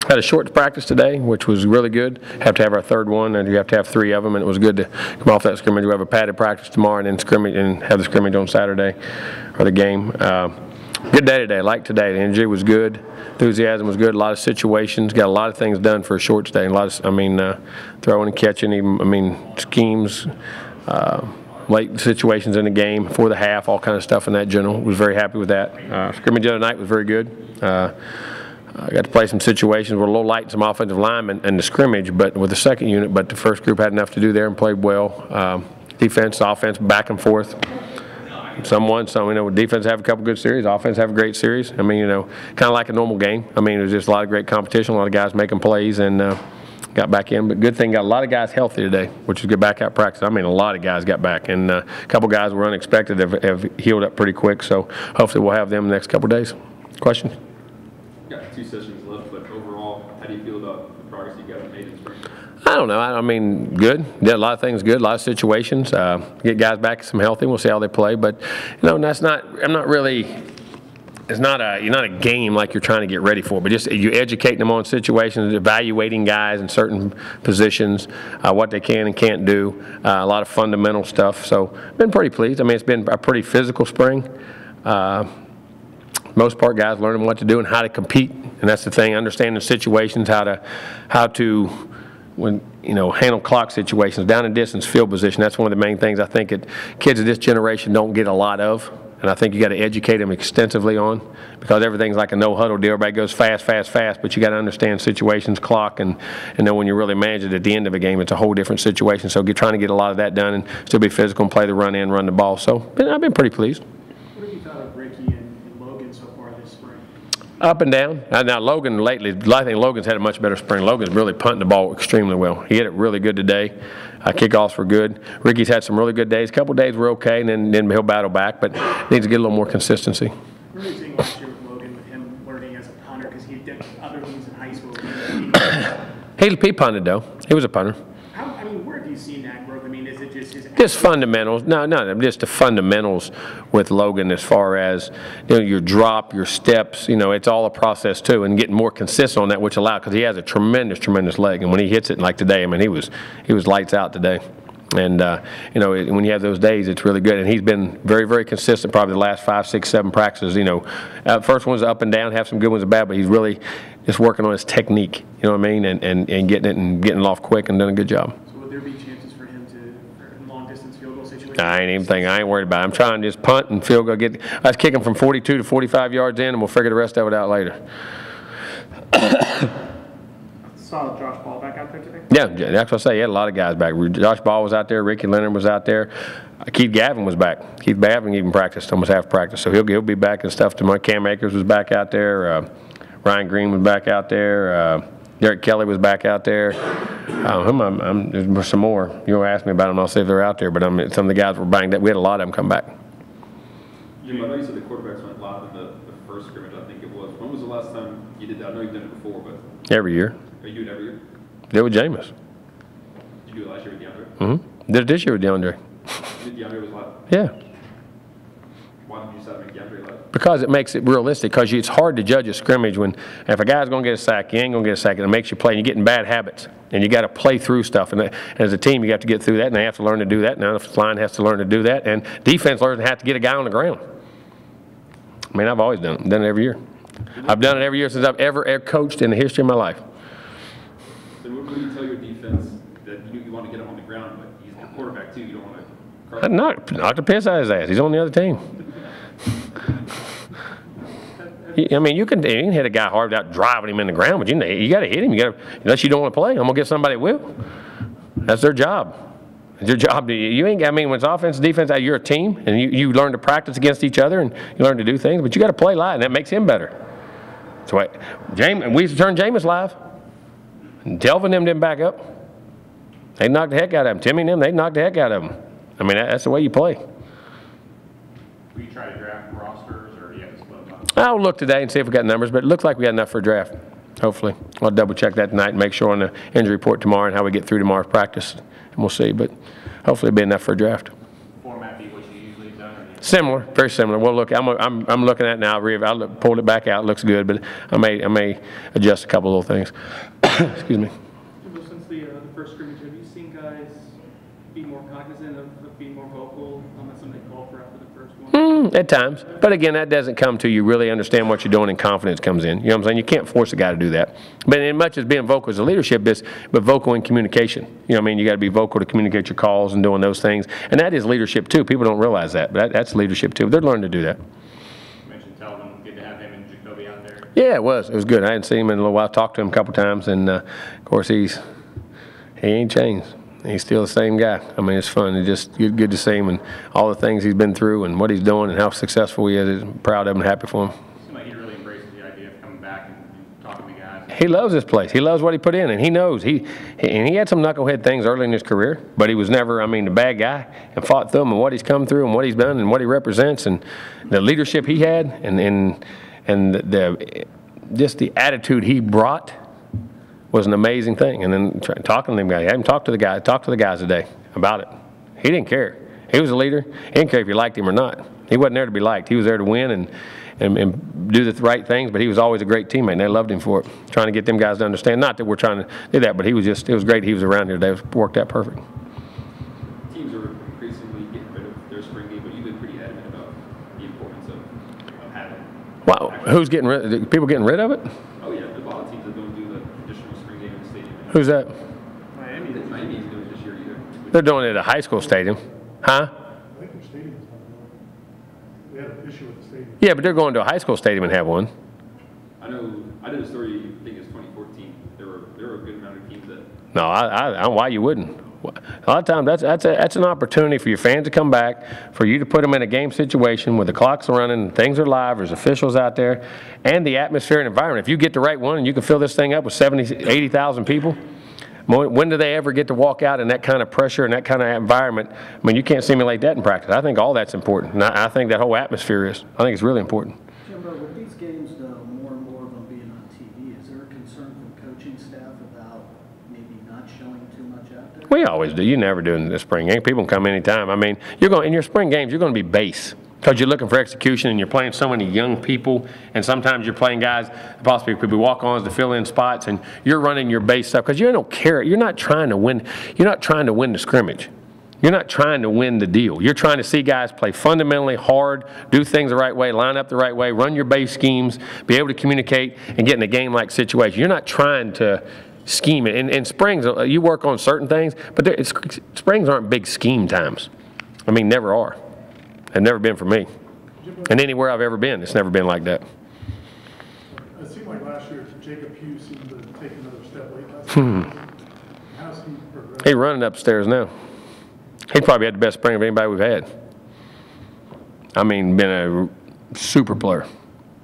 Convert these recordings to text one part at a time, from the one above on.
Had a short practice today, which was really good. Have to have our third one, and you have to have 3 of them, and it was good to come off that scrimmage. We have a padded practice tomorrow, and then scrimmage, and have the scrimmage on Saturday, or the game. Good day today. Like today, the energy was good, enthusiasm was good. A lot of situations, got a lot of things done for a short day. A lot of, throwing and catching, even schemes. Late situations in the game, before the half, all kind of stuff in that general. Was very happy with that. Scrimmage the other night was very good. I got to play some situations. We're a little light in some offensive linemen in the scrimmage, but with the second unit. But the first group had enough to do there and played well. Defense, offense, back and forth. Some won, some. Defense have a couple good series. Offense have a great series. Kind of like a normal game. It was just a lot of great competition. A lot of guys making plays and. Got back in, but good thing, got a lot of guys healthy today, which is good back out practice. A lot of guys got back, and a couple guys were unexpected, have healed up pretty quick, so hopefully we'll have them in the next couple of days. Questions? Got 2 sessions left, but overall, how do you feel about the progress you guys made in spring? I don't know. Good. Did a lot of things good, a lot of situations. Get guys back some healthy. We'll see how they play, but that's not. I'm not really. It's not a game like you're trying to get ready for, but just you educating them on situations, evaluating guys in certain positions, what they can and can't do, a lot of fundamental stuff. So been pretty pleased. It's been a pretty physical spring. Most part, guys learning what to do and how to compete, and that's the thing. Understanding situations, how to handle clock situations, down and distance, field position. That's one of the main things I think kids of this generation don't get a lot of. And I think you got to educate them extensively on, because everything's like a no-huddle deal. Everybody goes fast, fast, fast, but you got to understand situations, clock, and then when you really manage it at the end of a game, it's a whole different situation. So trying to get a lot of that done and still be physical and play the run in, run the ball. So I've been pretty pleased. What have you thought of Ricky and Logan so far this spring? Up and down. Now Logan lately, I think Logan's had a much better spring. Logan's really punting the ball extremely well. He hit it really good today. Kickoffs were good. Ricky's had some really good days. A couple of days were okay, and then he'll battle back, but needs to get a little more consistency. What are you seeing last year with Logan, with him learning as a punter, because he did other things in high school? He punted, though. He was a punter. Where have you seen that growth? Is it just his... Just fundamentals. No, just the fundamentals with Logan as far as your drop, your steps. It's all a process, too, and getting more consistent on that, which allowed, because he has a tremendous, tremendous leg. And when he hits it like today, he was lights out today. And, when you have those days, it's really good. And he's been very, very consistent probably the last 5, 6, 7 practices. First one's up and down, have some good ones and bad, but he's really just working on his technique, and getting it off quick and doing a good job. So would there be chances for him in long-distance field goal situations? I ain't worried about it. I'm trying to just punt and field goal. Let's kick him from 42 to 45 yards in, and we'll figure the rest of it out later. Saw Josh Ball back out there today? Yeah, that's what I say. He had a lot of guys back. Josh Ball was out there. Ricky Leonard was out there. Keith Gavin was back. Keith Gavin even practiced, almost half practice. So he'll be back and stuff tomorrow. Cam Akers was back out there. Ryan Green was back out there. Derek Kelly was back out there. There's some more. You'll ask me about them. I'll see if they're out there. But some of the guys were banged up. We had a lot of them come back. Jimbo, I know you said the quarterbacks went live in the first scrimmage, I think it was. When was the last time you did that? I know you've done it before, but... Every year. Are you doing it every year? Did it with Jameis. Did you do it last year with DeAndre? Mm-hmm. Did it this year with DeAndre. Did DeAndre was live? Yeah. Why did you decide to make DeAndre live? Because it makes it realistic. Because it's hard to judge a scrimmage if a guy's going to get a sack, you ain't going to get a sack. It makes you play, and you're getting bad habits. And you got to play through stuff. And as a team, you have to get through that, and they have to learn to do that. Now the line has to learn to do that. And defense learns to have to get a guy on the ground. I've always done it. Done it every year. I've done it every year since I've ever coached in the history of my life. So what do you tell your defense that you want to get him on the ground, but he's the quarterback too? You don't want to... Knock the piss out of his ass. He's on the other team. You can hit a guy hard without driving him in the ground, but you got to hit him. Unless you don't want to play, I'm going to get somebody that will. That's their job. It's your job. When it's offense, defense, you're a team, and you learn to practice against each other, and you learn to do things, but you got to play live, and that makes him better. So we used to turn Jameis live. And Delvin them didn't back up. They knocked the heck out of him. Timmy and them, they knocked the heck out of him. That's the way you play. Will you try to draft rosters, or do you have to split them up? I'll look today and see if we got numbers, but it looks like we got enough for a draft, hopefully. I'll double check that tonight and make sure on the injury report tomorrow and how we get through tomorrow's practice, and we'll see. But hopefully it'll be enough for a draft. Format be what you usually have done, or do Similar, very similar. Well, look, I'm looking at it now. I pulled it back out. It looks good, but I may adjust a couple little things. Excuse me. Jimbo, since the first scrimmage, have you seen guys be more cognizant of being more vocal on something they call for after the first one? At times, but again, that doesn't come till you really understand what you're doing and confidence comes in. You know what I'm saying? You can't force a guy to do that. But in much as being vocal as a leadership, but vocal in communication. You know what I mean? You got to be vocal to communicate your calls and doing those things, and that is leadership too. People don't realize that, but that's leadership too. They're learning to do that. You mentioned Telvin. Good to have him and Jacoby out there. Yeah, it was good. I hadn't seen him in a little while. I talked to him a couple times, and of course he ain't changed. He's still the same guy. I mean, it's fun. It's just good to see him and all the things he's been through and what he's doing and how successful he is. I'm proud of him and happy for him. Seems like he really embraces the idea of coming back and talking to guys. He loves this place. He loves what he put in, and he knows. He had some knucklehead things early in his career, but he was never, I mean, the bad guy, and fought through them and what he's come through and what he's done and what he represents and the leadership he had and just the attitude he brought was an amazing thing. And then talking to them guys, I haven't talked to the guys today about it. He didn't care. He was a leader. He didn't care if you liked him or not. He wasn't there to be liked. He was there to win and do the right things, but he was always a great teammate, and they loved him for it. Trying to get them guys to understand, not that we're trying to do that, but it was great he was around here today. It worked out perfect. Teams are increasingly getting rid of their spring game, but you've been pretty adamant about the importance of having. Wow, who's getting rid? People getting rid of it? Oh yeah, a lot of teams that don't do the traditional spring game in the stadium. Who's that? Miami isn't doing it this year either. They're doing it at a high school stadium, huh? I think their stadium's not going. They had an issue with the stadium. Yeah, but they're going to a high school stadium and have one. I did a story, I think it's 2014. There were a good amount of teams that. No, I why you wouldn't? A lot of times that's an opportunity for your fans to come back, for you to put them in a game situation where the clock's running, things are live, there's officials out there, and the atmosphere and environment. If you get the right one and you can fill this thing up with 70, 80,000 people, when do they ever get to walk out in that kind of pressure and that kind of environment? I mean, you can't simulate that in practice. I think all that's important. And I think that whole atmosphere is. I think it's really important. Jimbo, with these games, though, more and more of them being on TV, is there a concern from coaching staff about maybe not showing too much out there? We always do. You never do in the spring game. People can come anytime. I mean, in your spring games, you're going to be base because you're looking for execution and you're playing so many young people, and sometimes you're playing guys, possibly could be walk-ons to fill in spots, and you're running your base stuff because you don't care. You're not trying to win. You're not trying to win the scrimmage. You're not trying to win the deal. You're trying to see guys play fundamentally hard, do things the right way, line up the right way, run your base schemes, be able to communicate, and get in a game-like situation. You're not trying to scheme it. In springs, you work on certain things, but springs aren't big scheme times. I mean, never are. They've never been for me. And anywhere I've ever been, it's never been like that. It seemed like last year Jacob Hughes seemed to take another step late last year. How's he progressed? He's running upstairs now. He probably had the best spring of anybody we've had. I mean, been a super player.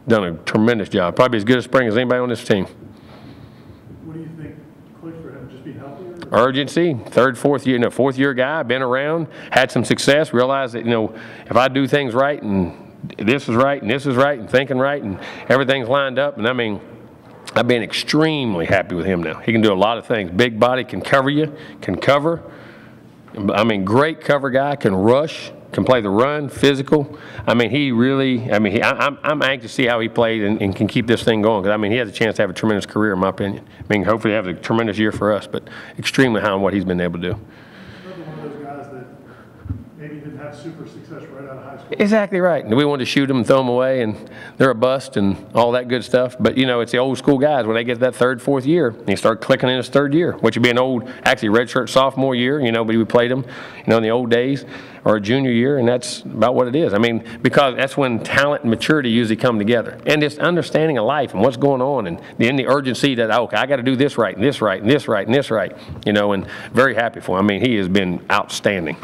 Done a tremendous job. Probably as good a spring as anybody on this team. What do you think clicked for him? Just being healthier? Urgency, fourth year guy, been around, had some success, realized that, if I do things right and this is right and this is right and thinking right and everything's lined up, and I mean, I've been extremely happy with him now. He can do a lot of things. Big body, can cover you, can cover. I mean, great cover guy, can rush, can play the run, physical. I mean, I'm anxious to see how he plays and can keep this thing going. Because, I mean, he has a chance to have a tremendous career, in my opinion. I mean, hopefully have a tremendous year for us, but extremely high on what he's been able to do. Another one of those guys that maybe didn't have super success right out of high school. Exactly right. We wanted to shoot them and throw them away, and they're a bust and all that good stuff. But, it's the old school guys. When they get to that third, fourth year, and he start clicking in his third year, which would be an old, actually redshirt sophomore year, but we played them, in the old days, or a junior year, and that's about what it is. I mean, because that's when talent and maturity usually come together. And this understanding of life and what's going on, and the urgency that, okay, I got to do this right, and this right, and this right, and this right, and very happy for him. I mean, he has been outstanding.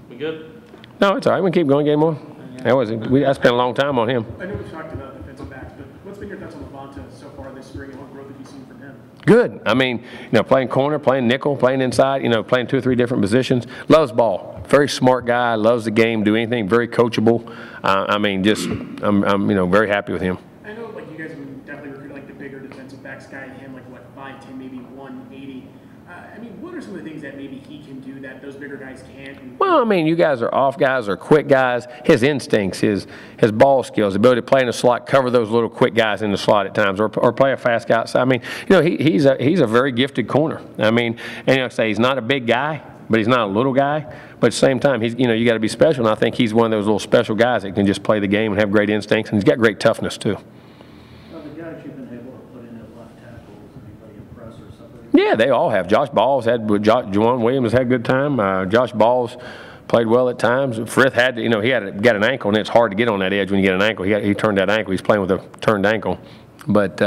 We good? No, it's all right. We can keep going, game on. I spent a long time on him. I know we've talked about defensive backs, but what's been your thoughts on Levante so far this spring, and what growth have you seen from him? Good. I mean, playing corner, playing nickel, playing inside, playing 2 or 3 different positions. Loves ball. Very smart guy. Loves the game. Do anything. Very coachable. I'm very happy with him. I know, you guys would definitely recruit the bigger defensive backs guy, him 5'10", maybe 180. I mean, what are some of the things that maybe he can do that those bigger guys can't? Well, I mean, you guys are off guys or quick guys. His instincts, his ball skills, the ability to play in the slot, cover those little quick guys in the slot at times, or play a fast guy outside. I mean, he's a very gifted corner. I mean, and I say he's not a big guy, but he's not a little guy. But at the same time, you got to be special. And I think he's one of those little special guys that can just play the game and have great instincts, and he's got great toughness too. The guys you've been able to put in at left tackle, is anybody impressed or something? Yeah, they all have. Josh Balls Juwan Williams had a good time. Josh Balls played well at times. Frith had to, he got an ankle, and it's hard to get on that edge when you get an ankle. He turned that ankle. He's playing with a turned ankle. But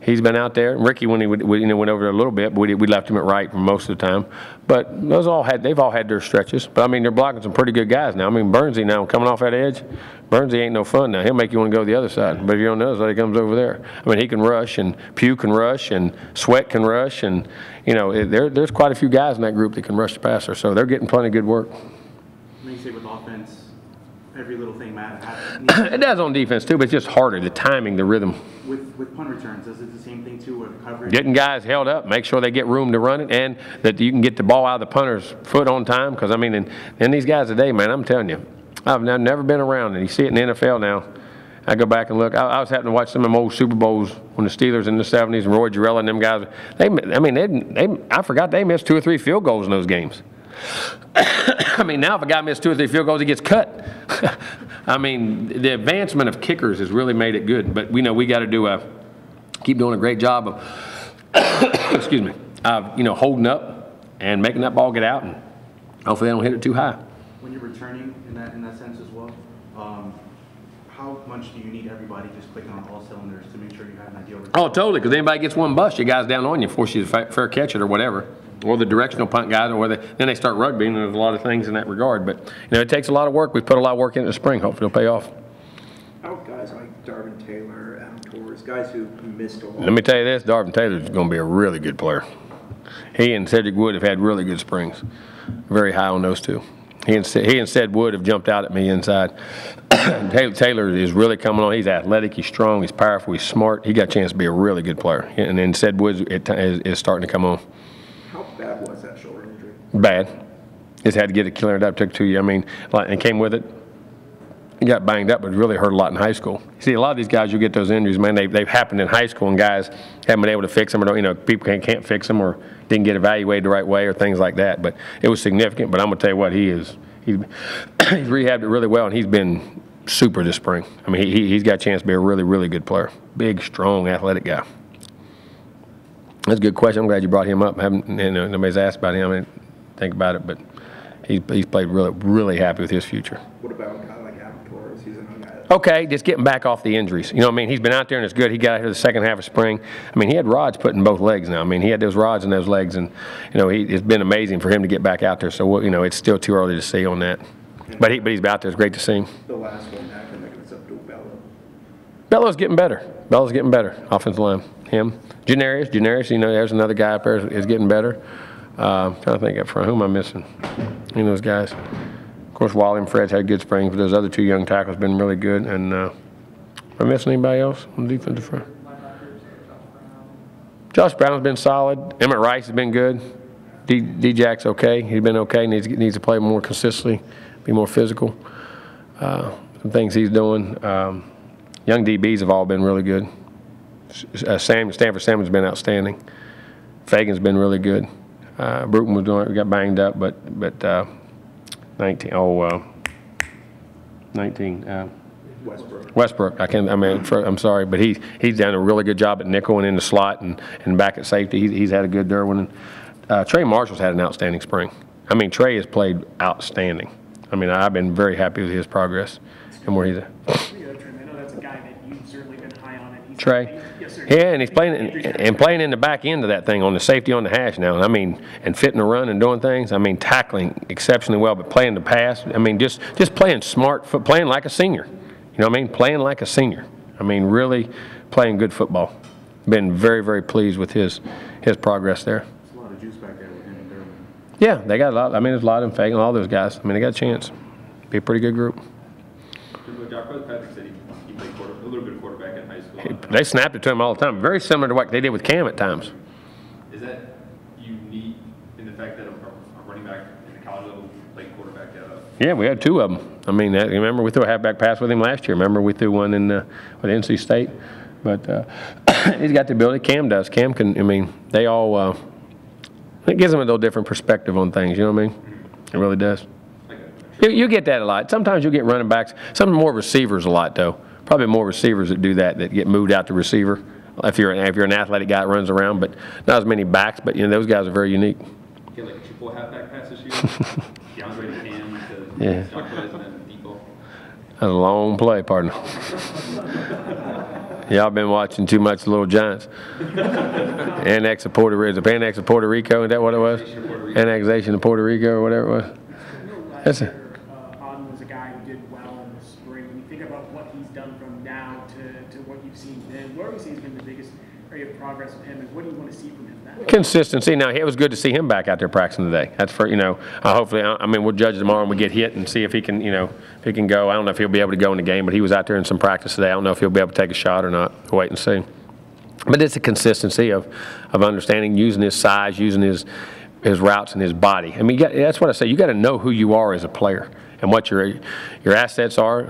he's been out there. Ricky, when he went over there a little bit, but we left him at right for most of the time. But they've all had their stretches. But I mean, they're blocking some pretty good guys now. I mean, Bernsey now coming off that edge. Bernsey ain't no fun now. He'll make you want to go the other side. But if you don't notice, he comes over there. I mean, he can rush, and Pugh can rush, and Sweat can rush, and there's quite a few guys in that group that can rush the passer. So they're getting plenty of good work. You say with offense, every little thing matters. It does on defense too, but it's just harder. The timing, the rhythm. With punt returns, is it the same thing too, with coverage? Getting guys held up, make sure they get room to run it, and that you can get the ball out of the punter's foot on time. Because I mean, and these guys today, man, I'm telling you, I've never been around, and you see it in the NFL now. I go back and look. I was happening to watch some of them old Super Bowls when the Steelers in the '70s and Roy Jarrell and them guys. I forgot they missed 2 or 3 field goals in those games. I mean, now if a guy missed 2 or 3 field goals, he gets cut. I mean, the advancement of kickers has really made it good. But we got to keep doing a great job of, excuse me, holding up and making that ball get out, and hopefully they don't hit it too high. When you're returning in that sense as well, how much do you need everybody just clicking on all cylinders to make sure you have an idea? Oh, totally. Because anybody gets one bust, your guy's down on you, force you to fair catch it or whatever. Or the directional punt guys, or then they start rugbying, and there's a lot of things in that regard. But, it takes a lot of work. We've put a lot of work in the spring. Hopefully it'll pay off. How about guys like Darvin Taylor, Adam Torres, guys who missed a lot? Let me tell you this, Darvin Taylor's going to be a really good player. He and Cedric Wood have had really good springs. Very high on those two. He and Ced Wood have jumped out at me inside. Taylor is really coming on. He's athletic, he's strong, he's powerful, he's smart. He got a chance to be a really good player. And then Ced Wood is starting to come on. How bad was that shoulder injury? Bad. Just had to get it cleared up. Took 2 years. I mean, and came with it. He got banged up, but really hurt a lot in high school. See, a lot of these guys, you get those injuries, man. They've happened in high school, and guys haven't been able to fix them, or people can't fix them, or didn't get evaluated the right way, or things like that. But it was significant. But I'm gonna tell you what, he's rehabbed it really well, and he's been super this spring. I mean, he's got a chance to be a really, really good player. Big, strong, athletic guy. That's a good question. I'm glad you brought him up. Nobody's asked about him. I didn't think about it, but he's played really, really happy with his future. What about a guy like Adam Torres? He's another guy. Okay, just getting back off the injuries. He's been out there and it's good. He got out here the second half of spring. I mean, he had rods put in both legs now. I mean, he had those rods in those legs, and it's been amazing for him to get back out there. So it's still too early to see on that. But he's out there. It's great to see him. The last one back, and it's up to Bello. Bello's getting better. Offensive line. Him. Janarius, there's another guy up there is getting better. Trying to think of whom I'm missing. Those guys. Of course, Wally and Fred's had good springs, but those other 2 young tackles been really good. And am I missing anybody else on the defensive front? Josh Brown's been solid. Emmett Rice has been good. D-Jack's okay. He's been okay. Needs to play more consistently, be more physical. Some things he's doing. Young DBs have all been really good. Stanford Salmon's been outstanding. Fagan's been really good. Bruton was doing it. We got banged up, but 19. Westbrook. I'm sorry, but he's done a really good job at nickel and in the slot and back at safety. He's had a good there one. Trey Marshall's had an outstanding spring. I mean, Trey has played outstanding. I mean, I've been very happy with his progress and where he's at. I know that's a guy that you've certainly been high on. Trey. Yes, sir. Yeah, and he's playing in the back end of that thing on the safety on the hash now. I mean, and fitting the run and doing things. I mean, tackling exceptionally well, but playing the pass. I mean, just playing smart, playing like a senior. You know what I mean? Playing like a senior. I mean, really playing good football. Been very, very pleased with his progress there. There's a lot of juice back there with him and Durham. Yeah, they got a lot. I mean, there's a lot of them, Fagan, all those guys. I mean, they got a chance. Be a pretty good group. Jock Patrick said he played a little bit of quarterback in high school. They snapped it to him all the time. Very similar to what they did with Cam at times. Is that unique Yeah, we had 2 of them. I mean, remember we threw a halfback pass with him last year. Remember we threw one in with NC State. But he's got the ability. Cam does. Cam can. I mean, they all. It gives them a little different perspective on things. You know what I mean? It really does. You get that a lot. Sometimes you get running backs. Some more receivers a lot though. Probably more receivers that do that get moved out to receiver. If you're an athletic guy that runs around, but not as many backs. But those guys are very unique. Get like a triple halfback pass this year. DeAndre to Cam to Yeah. Stock plays and then Depot. That's a long play, partner. Y'all been watching too much Little Giants. Annex of Puerto Rico. The Annex of Puerto Rico, is that what it was? Annexation of Puerto Rico or whatever it was. That's it. On was a guy who did well in the spring. When you think about what he's done from now to what you've seen then, where would you say has been the biggest area of progress with him, and what do you want to see from him now? Consistency. Now, it was good to see him back out there practicing today. That's for, hopefully, I mean, we'll judge tomorrow and we get hit and see if he can, if he can go. I don't know if he'll be able to go in the game, but he was out there in some practice today. I don't know if he'll be able to take a shot or not. We'll wait and see. But it's a consistency of understanding, using his size, using his routes and his body. I mean, that's what I say. You got to know who you are as a player and what your assets are,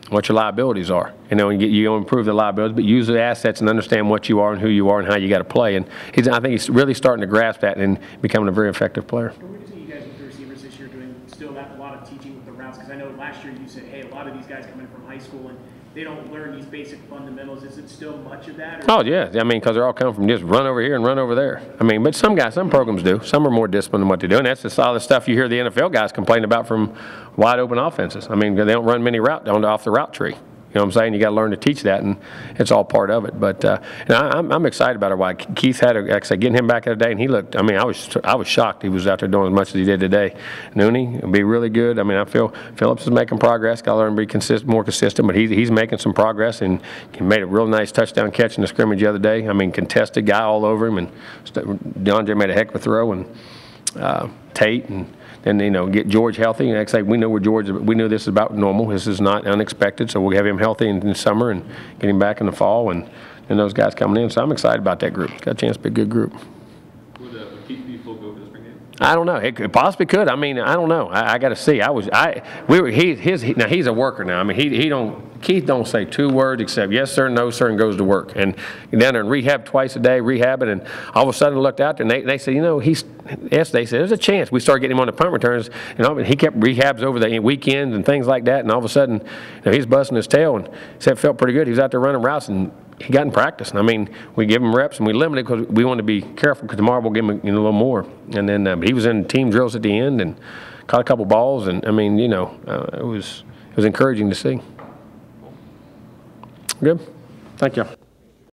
what your liabilities are. You improve the liabilities, but use the assets and understand what you are and who you are and how you got to play. And I think he's really starting to grasp that and becoming a very effective player. What do you see you guys with the receivers this year doing still a lot of teaching with the routes? Because I know last year you said, hey, a lot of these guys come in from high school and they don't learn these basic fundamentals. Is it still much of that? Oh, yeah. I mean, because they're all coming from just run over here and run over there. I mean, but some programs do. Some are more disciplined in what they do. And that's the solid stuff you hear the NFL guys complain about from wide open offenses. I mean, they don't run many off the route tree. You know what I'm saying? You got to learn to teach that, and it's all part of it. But I'm excited about it. Why Keith had, like I said, getting him back the other day, and he looked. I mean, I was shocked he was out there doing as much as he did today. Nooney will be really good. I mean, I feel Phillips is making progress. Got to learn to be more consistent, but he's making some progress, and he made a real nice touchdown catch in the scrimmage the other day. I mean, contested guy all over him, and DeAndre made a heck of a throw, and Tate and. And get George healthy. And like I say, we know where George. We know this is about normal. This is not unexpected. So we'll have him healthy in the summer and get him back in the fall, and those guys coming in. So I'm excited about that group. It's got a chance to be a good group. Would Keith be full go for the spring game? I don't know. It possibly could. I mean, I don't know. I got to see. Now he's a worker now. I mean, Keith don't say 2 words except yes sir, no sir, and goes to work. And down there and rehab twice a day, rehabbing, and all of a sudden I looked out there and they said, they said there's a chance. We started getting him on the punt returns, and he kept rehabs over the weekends and things like that. And all of a sudden, he's busting his tail, and said it felt pretty good. He was out there running routes, and he got in practice. And I mean, we give him reps and we limit it because we want to be careful because tomorrow we'll give him a little more. And then but he was in team drills at the end and caught a couple balls. And I mean, it was encouraging to see. Good. Thank you.